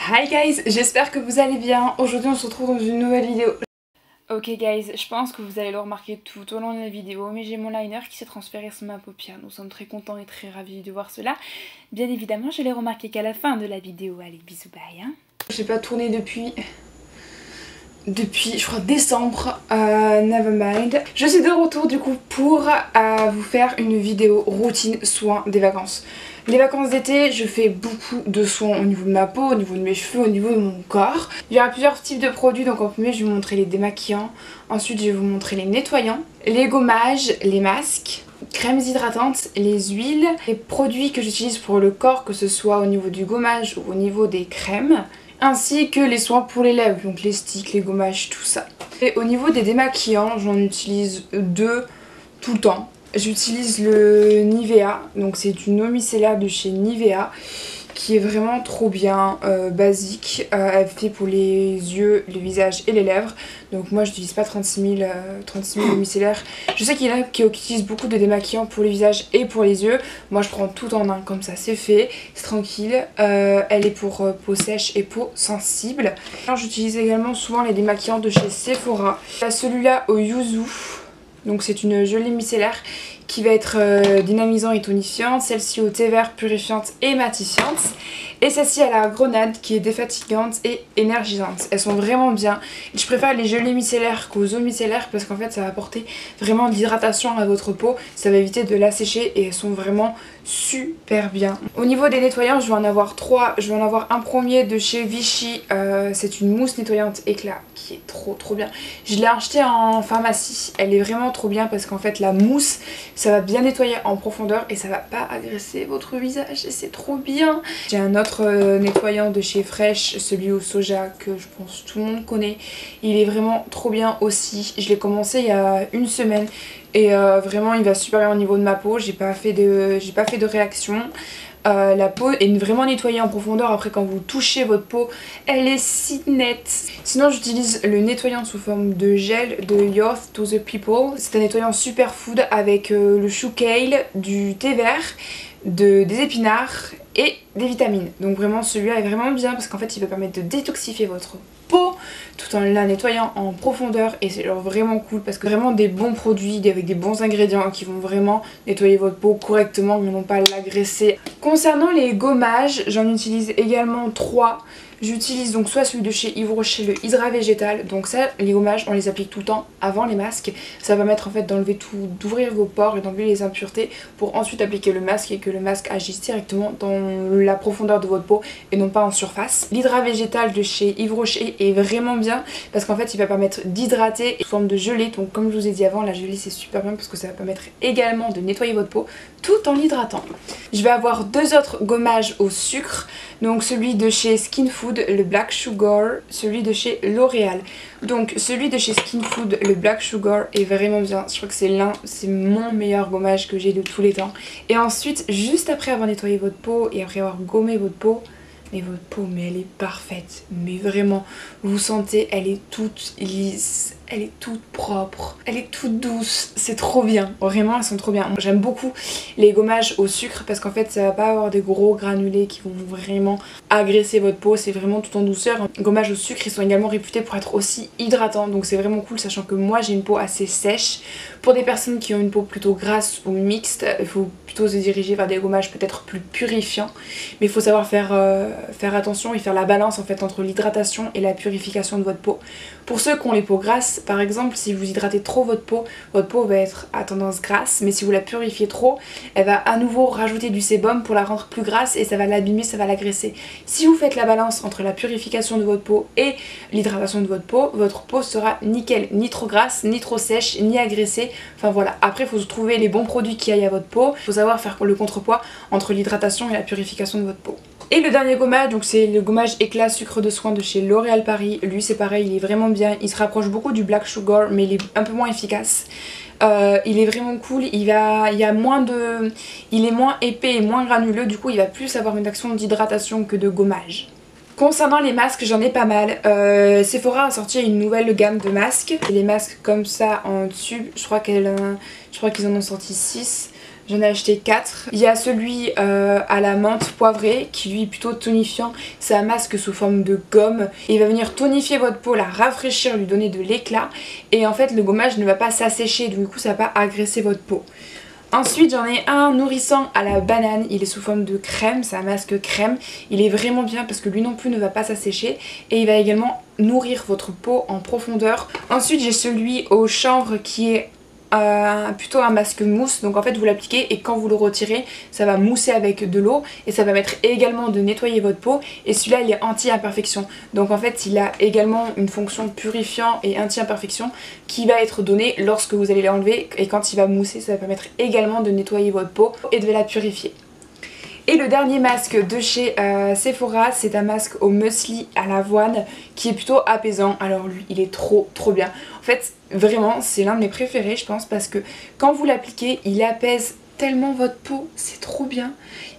Hi guys, j'espère que vous allez bien. Aujourd'hui on se retrouve dans une nouvelle vidéo. Ok guys, je pense que vous allez le remarquer tout au long de la vidéo, mais j'ai mon liner qui s'est transféré sur ma paupière. Nous sommes très contents et très ravis de voir cela. Bien évidemment, je l'ai remarqué qu'à la fin de la vidéo. Allez, bisous, bye hein. J'ai pas tourné depuis je crois décembre, nevermind. Je suis de retour du coup pour vous faire une vidéo routine soins des vacances. Les vacances d'été, je fais beaucoup de soins au niveau de ma peau, au niveau de mes cheveux, au niveau de mon corps. Il y aura plusieurs types de produits, donc en premier je vais vous montrer les démaquillants, ensuite je vais vous montrer les nettoyants, les gommages, les masques, crèmes hydratantes, les huiles, les produits que j'utilise pour le corps, que ce soit au niveau du gommage ou au niveau des crèmes, ainsi que les soins pour les lèvres, donc les sticks, les gommages, tout ça. Et au niveau des démaquillants, j'en utilise deux tout le temps. J'utilise le Nivea, donc c'est une eau micellaire de chez Nivea qui est vraiment trop bien, basique. Elle fait pour les yeux, le visage et les lèvres. Donc moi je n'utilise pas 36 000 eau micellaires. Je sais qu'il y en a qui utilisent beaucoup de démaquillants pour le visage et pour les yeux. Moi je prends tout en un comme ça, c'est fait, c'est tranquille. Elle est pour peau sèche et peau sensible. J'utilise également souvent les démaquillants de chez Sephora. Il y a celui-là au yuzu. Donc c'est une gelée micellaire qui va être dynamisant et tonifiante, celle-ci au thé vert purifiante et matifiante, et celle-ci à la grenade qui est défatigante et énergisante. Elles sont vraiment bien. Je préfère les gelées micellaires qu'aux eaux micellaires parce qu'en fait ça va apporter vraiment de l'hydratation à votre peau, ça va éviter de l'assécher et elles sont vraiment super bien. Au niveau des nettoyants, je vais en avoir trois. Je vais en avoir un premier de chez Vichy, c'est une mousse nettoyante éclat qui est trop bien. Je l'ai acheté en pharmacie, elle est vraiment trop bien parce qu'en fait la mousse ça va bien nettoyer en profondeur et ça va pas agresser votre visage et c'est trop bien. J'ai un autre nettoyant de chez Fresh, celui au soja que je pense tout le monde connaît. Il est vraiment trop bien aussi. Je l'ai commencé il y a une semaine et vraiment il va super bien au niveau de ma peau. J'ai pas fait de réaction. La peau est vraiment nettoyée en profondeur. Après quand vous touchez votre peau, elle est si nette. Sinon j'utilise le nettoyant sous forme de gel de Youth to the People. C'est un nettoyant superfood avec le chou kale, du thé vert, des épinards et des vitamines. Donc vraiment celui-là est vraiment bien parce qu'en fait il va permettre de détoxifier votre peau tout en la nettoyant en profondeur et c'est genre vraiment cool parce que vraiment des bons produits avec des bons ingrédients qui vont vraiment nettoyer votre peau correctement mais non pas l'agresser. Concernant les gommages, j'en utilise également 3. J'utilise donc soit celui de chez Yves Rocher, le Hydra Végétal. Donc ça, les gommages, on les applique tout le temps avant les masques. Ça va permettre en fait d'enlever tout, d'ouvrir vos pores et d'enlever les impuretés pour ensuite appliquer le masque et que le masque agisse directement dans la profondeur de votre peau et non pas en surface. L'Hydra Végétal de chez Yves Rocher est vraiment bien parce qu'en fait il va permettre d'hydrater sous forme de gelée. Donc comme je vous ai dit avant, la gelée c'est super bien parce que ça va permettre également de nettoyer votre peau tout en l'hydratant. Je vais avoir deux autres gommages au sucre. Donc celui de chez Skin Food, le Black Sugar, celui de chez L'Oréal. Donc celui de chez Skin Food, le Black Sugar est vraiment bien. Je crois que c'est mon meilleur gommage que j'ai de tous les temps. Et ensuite, juste après avoir nettoyé votre peau et après avoir gommé votre peau, mais elle est parfaite. Mais vraiment, vous sentez, elle est toute lisse, elle est toute propre, elle est toute douce. C'est trop bien. Vraiment, elles sont trop bien. J'aime beaucoup les gommages au sucre parce qu'en fait, ça va pas avoir des gros granulés qui vont vraiment agresser votre peau. C'est vraiment tout en douceur. Les gommages au sucre, ils sont également réputés pour être aussi hydratants. Donc c'est vraiment cool, sachant que moi, j'ai une peau assez sèche. Pour des personnes qui ont une peau plutôt grasse ou mixte, il faut plutôt se diriger vers des gommages peut-être plus purifiants. Mais il faut savoir faire attention et faire la balance en fait entre l'hydratation et la purification de votre peau. Pour ceux qui ont les peaux grasses, par exemple, si vous hydratez trop votre peau va être à tendance grasse, mais si vous la purifiez trop, elle va à nouveau rajouter du sébum pour la rendre plus grasse et ça va l'abîmer, ça va l'agresser. Si vous faites la balance entre la purification de votre peau et l'hydratation de votre peau sera nickel, ni trop grasse, ni trop sèche, ni agressée. Enfin voilà, après il faut trouver les bons produits qui aillent à votre peau, il faut savoir faire le contrepoids entre l'hydratation et la purification de votre peau. Et le dernier gommage, donc c'est le gommage éclat sucre de soin de chez L'Oréal Paris. Lui c'est pareil, il est vraiment bien, il se rapproche beaucoup du Black Sugar mais il est un peu moins efficace. Il est vraiment cool, il est moins épais et moins granuleux, du coup il va plus avoir une action d'hydratation que de gommage. Concernant les masques, j'en ai pas mal. Sephora a sorti une nouvelle gamme de masques. Les masques comme ça en tube, je crois qu'ils en ont sorti 6. J'en ai acheté 4. Il y a celui à la menthe poivrée qui lui est plutôt tonifiant. C'est un masque sous forme de gomme. Et il va venir tonifier votre peau, la rafraîchir, lui donner de l'éclat. Et en fait le gommage ne va pas s'assécher, du coup ça va pas agresser votre peau. Ensuite j'en ai un nourrissant à la banane, il est sous forme de crème, c'est un masque crème. Il est vraiment bien parce que lui non plus ne va pas s'assécher et il va également nourrir votre peau en profondeur. Ensuite j'ai celui au chanvre qui est plutôt un masque mousse, donc en fait vous l'appliquez et quand vous le retirez ça va mousser avec de l'eau et ça va permettre également de nettoyer votre peau. Et celui-là il est anti-imperfection, donc en fait il a également une fonction purifiant et anti-imperfection qui va être donnée lorsque vous allez l'enlever, et quand il va mousser ça va permettre également de nettoyer votre peau et de la purifier. Et le dernier masque de chez Sephora, c'est un masque au muesli à l'avoine qui est plutôt apaisant. Alors lui, il est trop bien. En fait, vraiment, c'est l'un de mes préférés, je pense, parce que quand vous l'appliquez, il apaise tellement votre peau, c'est trop bien.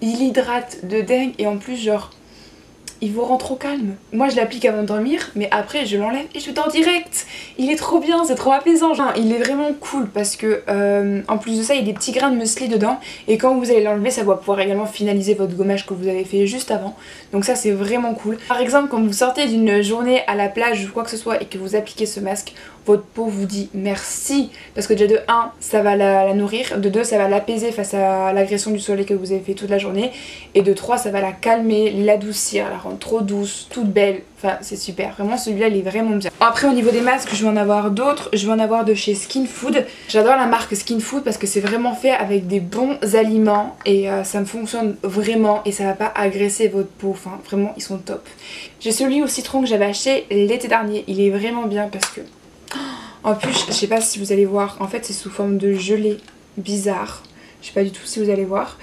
Il hydrate de dingue et en plus, genre, il vous rend trop calme. Moi je l'applique avant de dormir, mais après je l'enlève et je dors direct. Il est trop bien, c'est trop apaisant. Enfin, il est vraiment cool parce que en plus de ça il y a des petits grains de muesli dedans. Et quand vous allez l'enlever ça va pouvoir également finaliser votre gommage que vous avez fait juste avant. Donc ça c'est vraiment cool. Par exemple quand vous sortez d'une journée à la plage ou quoi que ce soit et que vous appliquez ce masque, votre peau vous dit merci. Parce que déjà de 1 ça va la nourrir, de 2 ça va l'apaiser face à l'agression du soleil que vous avez fait toute la journée. Et de 3 ça va la calmer, l'adoucir, la rendre trop douce, toute belle. Enfin c'est super, vraiment celui-là il est vraiment bien. Après au niveau des masques je vais en avoir d'autres. Je vais en avoir de chez Skin Food. J'adore la marque Skin Food parce que c'est vraiment fait avec des bons aliments. Et ça me fonctionne vraiment et ça va pas agresser votre peau. Enfin vraiment ils sont top. J'ai celui au citron que j'avais acheté l'été dernier. Il est vraiment bien parce que en plus je sais pas si vous allez voir, en fait c'est sous forme de gelée bizarre. Je sais pas du tout si vous allez voir.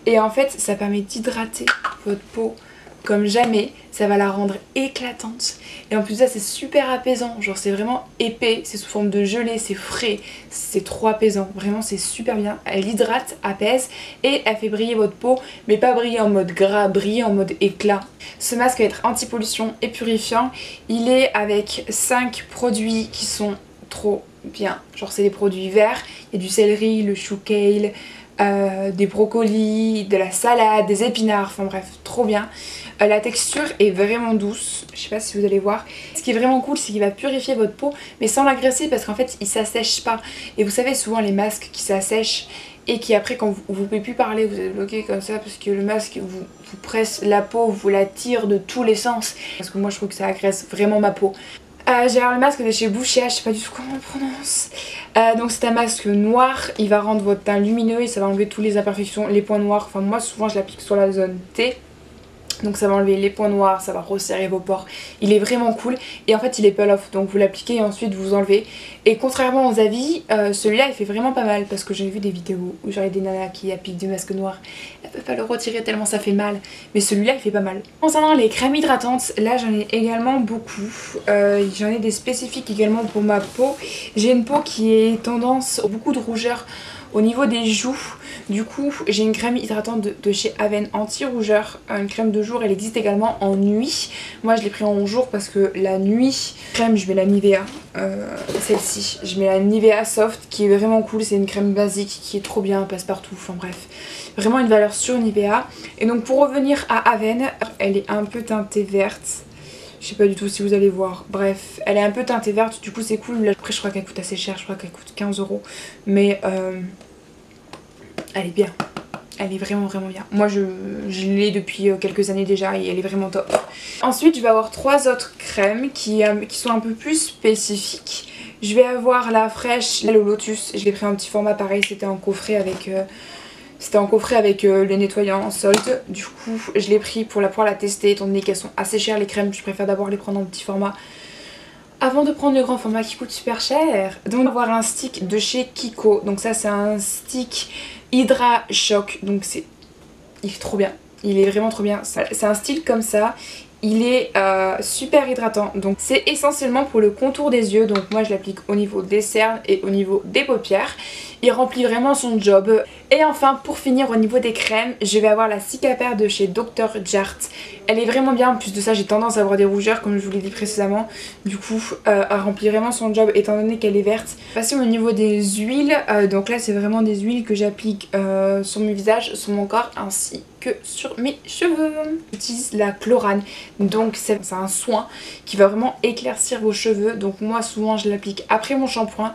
Et en fait ça permet d'hydrater votre peau comme jamais, ça va la rendre éclatante. Et en plus de ça c'est super apaisant, genre c'est vraiment épais, c'est sous forme de gelée, c'est frais, c'est trop apaisant, vraiment c'est super bien. Elle hydrate, apaise et elle fait briller votre peau, mais pas briller en mode gras, briller en mode éclat. Ce masque va être anti-pollution et purifiant. Il est avec 5 produits qui sont trop bien, genre c'est des produits verts, il y a du céleri, le chou kale, des brocolis, de la salade, des épinards, enfin bref, trop bien. La texture est vraiment douce, je sais pas si vous allez voir. Ce qui est vraiment cool c'est qu'il va purifier votre peau mais sans l'agresser parce qu'en fait il s'assèche pas. Et vous savez souvent les masques qui s'assèchent et qui après quand vous pouvez plus parler, vous êtes bloqué comme ça parce que le masque vous presse la peau, vous la tire de tous les sens. Parce que moi je trouve que ça agresse vraiment ma peau. J'ai le masque de chez Boucher, je sais pas du tout comment on le prononce. Donc c'est un masque noir, il va rendre votre teint lumineux et ça va enlever toutes les imperfections, les points noirs. Enfin moi souvent je l'applique sur la zone T. Donc ça va enlever les points noirs, ça va resserrer vos pores. Il est vraiment cool et en fait il est pull off, donc vous l'appliquez et ensuite vous enlevez. Et contrairement aux avis, celui-là il fait vraiment pas mal parce que j'ai vu des vidéos où j'avais des nanas qui appliquent du masque noir. Elles peuvent pas le retirer tellement ça fait mal, mais celui-là il fait pas mal. Concernant les crèmes hydratantes, là j'en ai également beaucoup. J'en ai des spécifiques également pour ma peau. J'ai une peau qui est tendance beaucoup de rougeur au niveau des joues. Du coup j'ai une crème hydratante de chez Aven anti-rougeur, une crème de jour, elle existe également en nuit. Moi je l'ai pris en jour parce que la nuit, crème je mets la Nivea, celle-ci, je mets la Nivea Soft qui est vraiment cool, c'est une crème basique qui est trop bien, passe partout, enfin bref. Vraiment une valeur sûre Nivea. Et donc pour revenir à Aven, elle est un peu teintée verte. Je sais pas du tout si vous allez voir. Bref, elle est un peu teintée verte, du coup c'est cool. Là, après je crois qu'elle coûte assez cher, je crois qu'elle coûte 15 €. Mais elle est bien. Elle est vraiment bien. Moi je l'ai depuis quelques années déjà et elle est vraiment top. Ensuite je vais avoir 3 autres crèmes qui sont un peu plus spécifiques. Je vais avoir la fraîche, le lotus. Je l'ai pris en petit format pareil, c'était en coffret avec... les nettoyants en solde. Du coup je l'ai pris pour pouvoir la tester étant donné qu'elles sont assez chères les crèmes. Je préfère d'abord les prendre en petit format avant de prendre le grand format qui coûte super cher. Donc on va avoir un stick de chez Kiko. Donc ça c'est un stick Hydra Shock. Donc il est trop bien. Il est vraiment trop bien. C'est un style comme ça. Il est super hydratant, donc c'est essentiellement pour le contour des yeux, donc moi je l'applique au niveau des cernes et au niveau des paupières. Il remplit vraiment son job. Et enfin pour finir au niveau des crèmes, je vais avoir la Cicapair de chez Dr. Jart. Elle est vraiment bien, en plus de ça j'ai tendance à avoir des rougeurs comme je vous l'ai dit précédemment. Du coup elle remplit vraiment son job étant donné qu'elle est verte. Passons au niveau des huiles, donc là c'est vraiment des huiles que j'applique sur mon visage, sur mon corps ainsi que sur mes cheveux. J'utilise la Chlorane, donc c'est un soin qui va vraiment éclaircir vos cheveux. Donc moi souvent je l'applique après mon shampoing.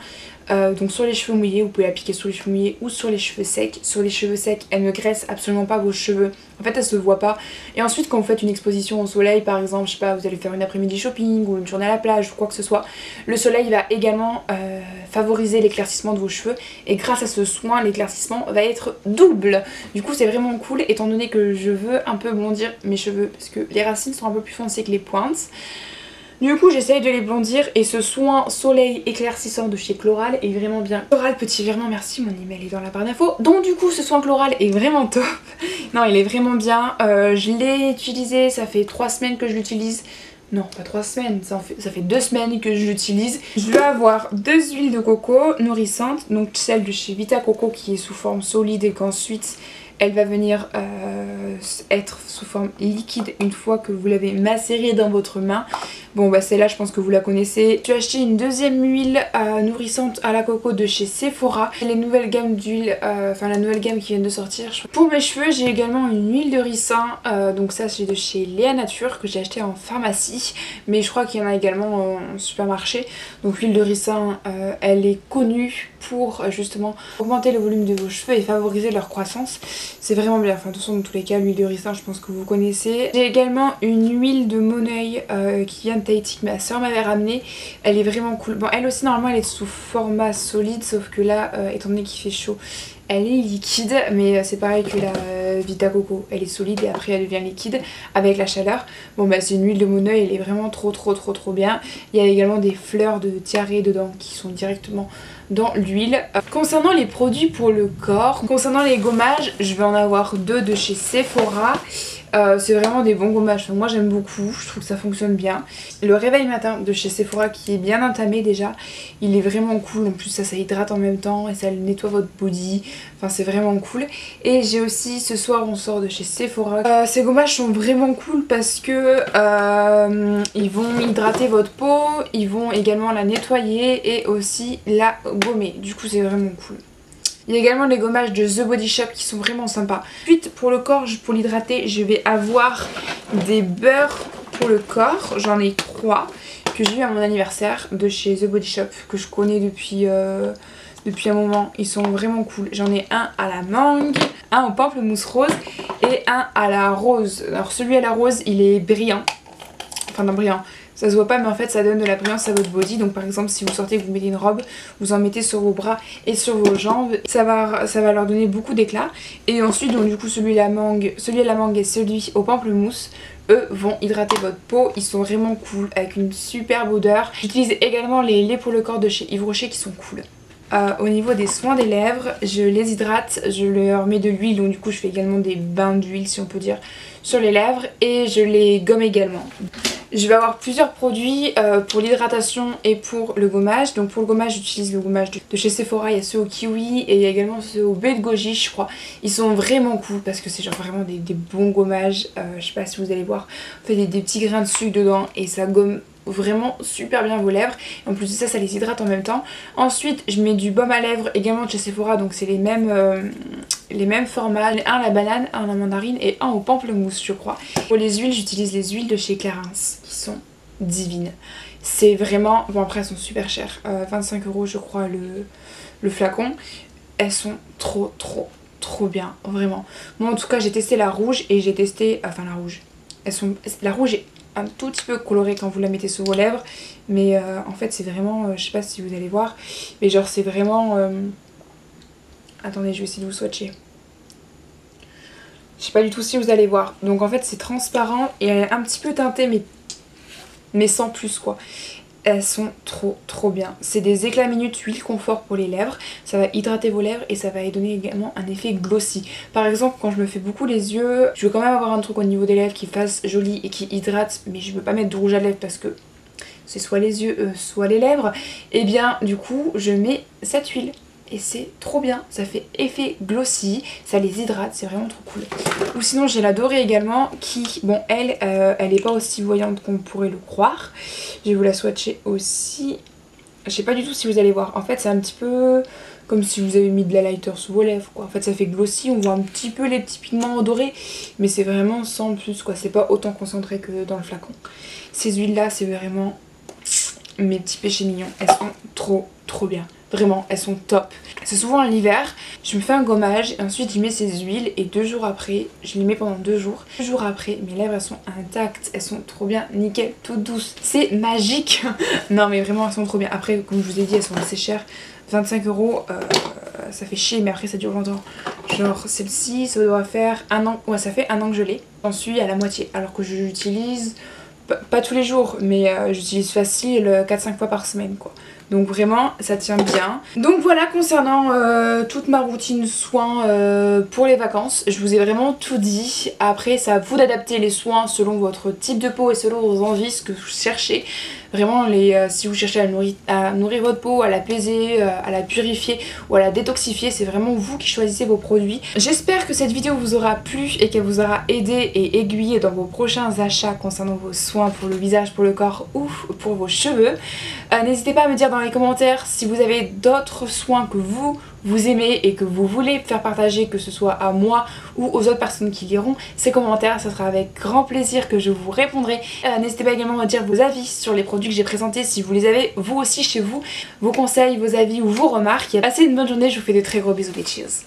Donc sur les cheveux mouillés, vous pouvez l'appliquer sur les cheveux mouillés ou sur les cheveux secs. Sur les cheveux secs, elle ne graisse absolument pas vos cheveux. En fait, elle se voit pas. Et ensuite, quand vous faites une exposition au soleil, par exemple, je sais pas, vous allez faire une après-midi shopping ou une journée à la plage ou quoi que ce soit, le soleil va également favoriser l'éclaircissement de vos cheveux. Et grâce à ce soin, l'éclaircissement va être double. Du coup, c'est vraiment cool étant donné que je veux un peu blondir mes cheveux parce que les racines sont un peu plus foncées que les pointes. Du coup j'essaye de les blondir et ce soin soleil éclaircissant de chez Chloral est vraiment bien. Chloral, petit virement, merci, mon email est dans la barre d'infos. Donc du coup ce soin Chloral est vraiment top. Non, il est vraiment bien. Je l'ai utilisé, ça fait 3 semaines que je l'utilise. Non, pas 3 semaines, ça fait 2 semaines que je l'utilise. Je vais avoir 2 huiles de coco nourrissantes, donc celle de chez Vita Coco qui est sous forme solide et qu'ensuite elle va venir être sous forme liquide une fois que vous l'avez macérée dans votre main. Bon bah celle-là je pense que vous la connaissez. J'ai acheté une deuxième huile nourrissante à la coco de chez Sephora. Les nouvelles gammes d'huile, enfin la nouvelle gamme qui vient de sortir. Pour mes cheveux j'ai également une huile de ricin, donc ça c'est de chez Léa Nature que j'ai acheté en pharmacie. Mais je crois qu'il y en a également en supermarché. Donc l'huile de ricin elle est connue pour justement augmenter le volume de vos cheveux et favoriser leur croissance. C'est vraiment bien, enfin de toute façon dans tous les cas l'huile de ricin je pense que vous connaissez. J'ai également une huile de Moneuil qui vient de Tahiti que ma soeur m'avait ramenée. Elle est vraiment cool. Bon elle aussi normalement elle est sous format solide sauf que là étant donné qu'il fait chaud elle est liquide, mais c'est pareil que la Vita Coco, elle est solide et après elle devient liquide avec la chaleur. Bon bah c'est une huile de Moneuil, elle est vraiment trop bien. Il y a également des fleurs de tiare dedans qui sont directement dans l'huile. Concernant les produits pour le corps, concernant les gommages, je vais en avoir 2 de chez Sephora. C'est vraiment des bons gommages, enfin, moi j'aime beaucoup, je trouve que ça fonctionne bien. Le réveil matin de chez Sephora qui est bien entamé déjà, il est vraiment cool, en plus ça hydrate en même temps et ça nettoie votre body, enfin c'est vraiment cool. Et j'ai aussi ce soir on sort de chez Sephora. Ces gommages sont vraiment cool parce que ils vont hydrater votre peau, ils vont également la nettoyer et aussi la gommer, du coup c'est vraiment cool. Il y a également les gommages de The Body Shop qui sont vraiment sympas. Ensuite pour le corps, pour l'hydrater, je vais avoir des beurres pour le corps. J'en ai 3 que j'ai eu à mon anniversaire de chez The Body Shop que je connais depuis un moment. Ils sont vraiment cool. J'en ai un à la mangue, un au pamplemousse rose et un à la rose. Alors celui à la rose il est brillant. Enfin non brillant. Ça se voit pas mais en fait ça donne de la brillance à votre body. Donc par exemple si vous sortez et que vous mettez une robe, vous en mettez sur vos bras et sur vos jambes. Ça va leur donner beaucoup d'éclat. Et ensuite donc du coup celui à la mangue et celui au pamplemousse, eux vont hydrater votre peau. Ils sont vraiment cool avec une superbe odeur. J'utilise également les laits pour le corps de chez Yves Rocher qui sont cool. Au niveau des soins des lèvres, je les hydrate, je leur mets de l'huile, donc du coup je fais également des bains d'huile si on peut dire sur les lèvres et je les gomme également. Je vais avoir plusieurs produits pour l'hydratation et pour le gommage. Donc pour le gommage j'utilise le gommage de chez Sephora, il y a ceux au kiwi et il y a également ceux au baie de goji je crois. Ils sont vraiment cool parce que c'est genre vraiment des bons gommages, je sais pas si vous allez voir, on fait des petits grains de sucre dedans et ça gomme vraiment super bien vos lèvres. En plus de ça, ça les hydrate en même temps. Ensuite je mets du baume à lèvres également de chez Sephora, donc c'est les mêmes formats, un à la banane, un à la mandarine et un au pamplemousse je crois. Pour les huiles j'utilise les huiles de chez Clarins qui sont divines. C'est vraiment, bon après elles sont super chères, 25 € je crois le flacon. Elles sont trop bien, vraiment. Moi en tout cas j'ai testé la rouge et j'ai testé, enfin la rouge. La rouge est un tout petit peu colorée quand vous la mettez sur vos lèvres. Mais en fait c'est vraiment, je sais pas si vous allez voir, mais genre c'est vraiment... Attendez je vais essayer de vous swatcher. Je sais pas du tout si vous allez voir. Donc en fait c'est transparent et elle est un petit peu teintée mais sans plus quoi. elles sont trop bien. C'est des éclats minutes huile confort pour les lèvres. Ça va hydrater vos lèvres et ça va donner également un effet glossy. Par exemple, quand je me fais beaucoup les yeux, je veux quand même avoir un truc au niveau des lèvres qui fasse joli et qui hydrate, mais je veux pas mettre de rouge à lèvres parce que c'est soit les yeux, soit les lèvres. Et bien du coup, je mets cette huile. Et c'est trop bien, ça fait effet glossy, ça les hydrate, c'est vraiment trop cool. Ou sinon j'ai la dorée également qui, bon elle est pas aussi voyante qu'on pourrait le croire. Je vais vous la swatcher aussi. Je sais pas du tout si vous allez voir, en fait c'est un petit peu comme si vous avez mis de l'highlighter sous vos lèvres quoi. En fait ça fait glossy, on voit un petit peu les petits pigments dorés, mais c'est vraiment sans plus quoi, c'est pas autant concentré que dans le flacon. Ces huiles là c'est vraiment mes petits péchés mignons, elles sont trop bien. Vraiment, elles sont top. C'est souvent l'hiver, je me fais un gommage et ensuite j'y mets ces huiles et 2 jours après, je les mets pendant 2 jours. 2 jours après, mes lèvres elles sont intactes, elles sont trop bien, nickel, toutes douces. C'est magique. Non mais vraiment elles sont trop bien. Après, comme je vous ai dit, elles sont assez chères. 25 €, ça fait chier mais après ça dure longtemps. Genre celle-ci, ça doit faire 1 an, ouais ça fait 1 an que je l'ai. J'en suis à la moitié alors que je l'utilise pas tous les jours mais j'utilise facile 4-5 fois par semaine quoi. Donc vraiment ça tient bien. Donc voilà concernant toute ma routine soins pour les vacances. Je vous ai vraiment tout dit. Après c'est à vous d'adapter les soins selon votre type de peau et selon vos envies, ce que vous cherchez. Vraiment si vous cherchez à nourrir votre peau, à l'apaiser, à la purifier ou à la détoxifier, c'est vraiment vous qui choisissez vos produits. J'espère que cette vidéo vous aura plu et qu'elle vous aura aidé et aiguillé dans vos prochains achats concernant vos soins pour le visage, pour le corps ou pour vos cheveux. N'hésitez pas à me dire dans les commentaires si vous avez d'autres soins que vous aimez et que vous voulez faire partager, que ce soit à moi ou aux autres personnes qui liront ces commentaires. Ce sera avec grand plaisir que je vous répondrai. N'hésitez pas également à dire vos avis sur les produits que j'ai présentés si vous les avez vous aussi chez vous, vos conseils, vos avis ou vos remarques. Passez une bonne journée, je vous fais de très gros bisous, bitches.